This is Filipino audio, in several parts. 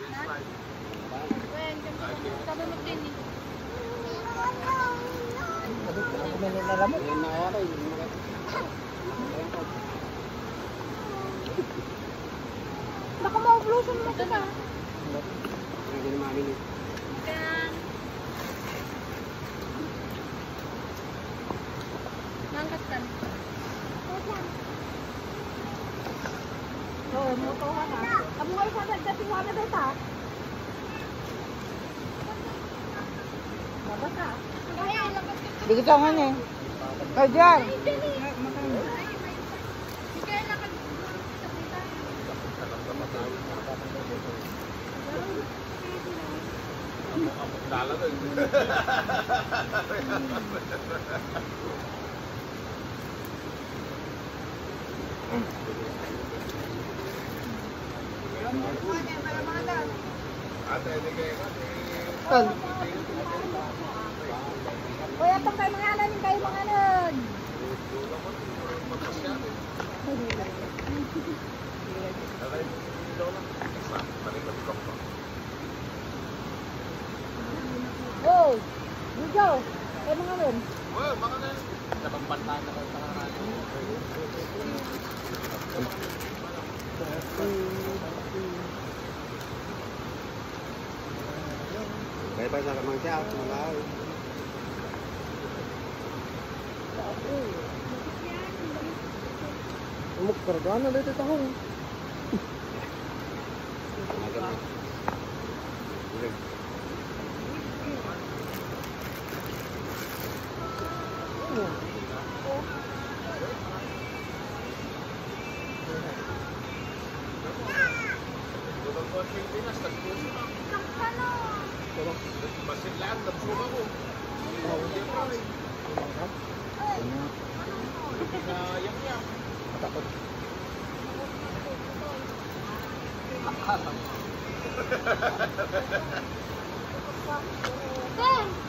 Sabi mo din eh. Baka ma-uploadan mo ito na. Nangkat ka. Oo, mo ito ka na. Amo nga isa nagdating wala na ito. Baba ka. Dikit ka nga niya. Oh, dyan. Dala to. Kuya, itong kayo mga anan, kayo mga anan. Oh, Bujo, kayo mga anan. Oh, mga anan. Napampantay na kayo sa kanan. Kaya pa sa kamang siya, mga Umuk pergana dito tahong.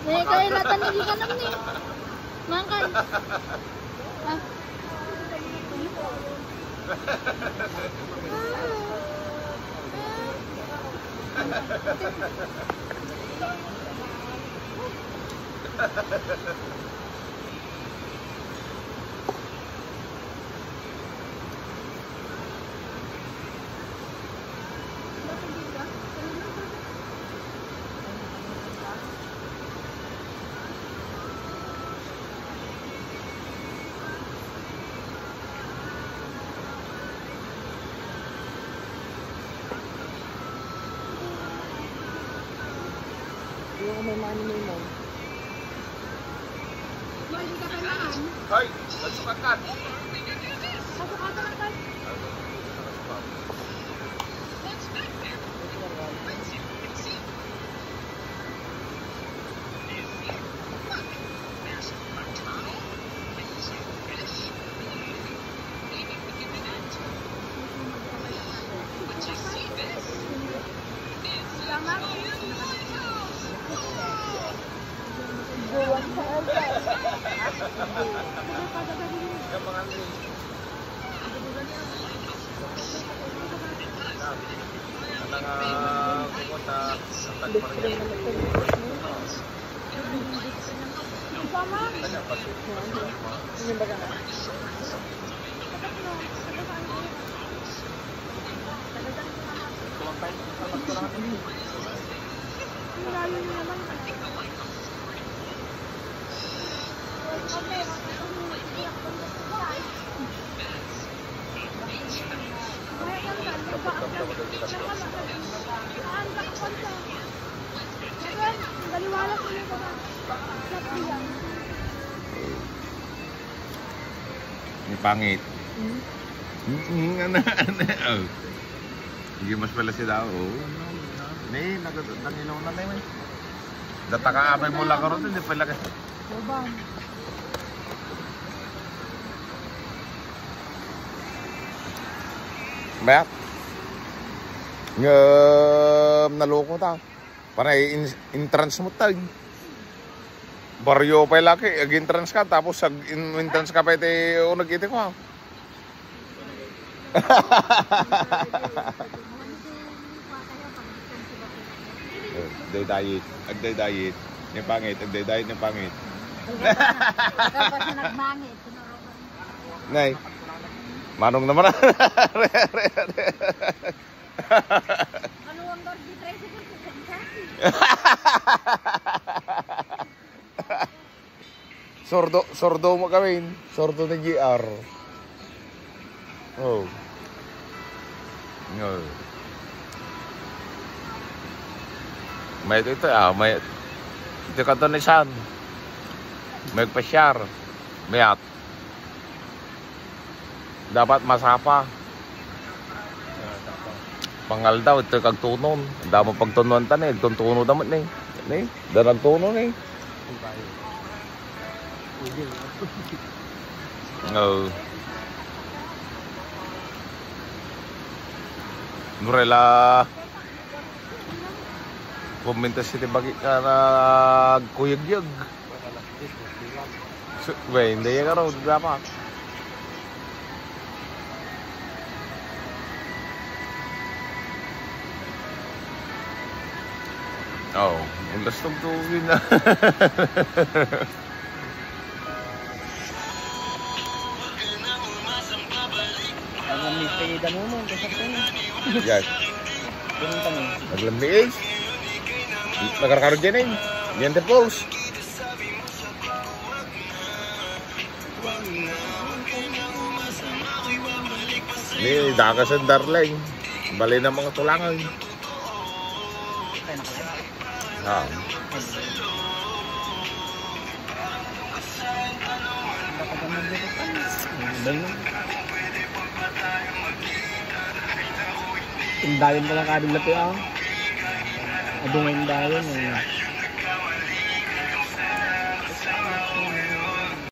Nih, kayak latan di kanan nih. Makan. Ah. Yung may money mo. Hindi ka kailangan. Hoy, nagsukakan. Pasukatan lang tayo. Yung mga ni. Nang pupunta sa Tagmaria. Sama. Kanya pati. Yung baga na. Malayo nyo naman. Ini pangit. Oh. Hindi mas pala sila. Oh. Ini nagilaw na na yun. Data ka amay mo lang karoon, hindi pala ka. Bobang. Bayak. Naloko ta. Para entrance mo tag. Baryo pa laki, ag-entrance ka tapos ag-entrance ka pa ite o nagkita ko. Agday-diet. Agday-diet. Yung pangit. Agday-diet yung pangit. Ikaw pa siya nagmangit. Nay. Manong naman. Ano ang gardi tricycle ko sa kasi? Sordo mo kami. Sordo ng GR. Oh. No. May ito may ito ka doon isan. May pasyar. Mayat. Dapat masapa. Pangal daw ito kag tunon. Damo pagtunon tan eh, tuntuno damat ni. Ni, darag tunon ni. Oh. Nurela Puminta sila bagi ka na kuyag-yag. Weh, hindi ya karo dapat. Oh, ang lastog to yun na. Ang mistake mo mo, kasi Yan. pinunta mo. Naglamig. Nagkakaroon dyan eh. Yan the pulse. Ni dakas ang darling. Bali ng mga tulangan. Ah. Tindayan pa lang kadong lapi ah. Adungan dayon.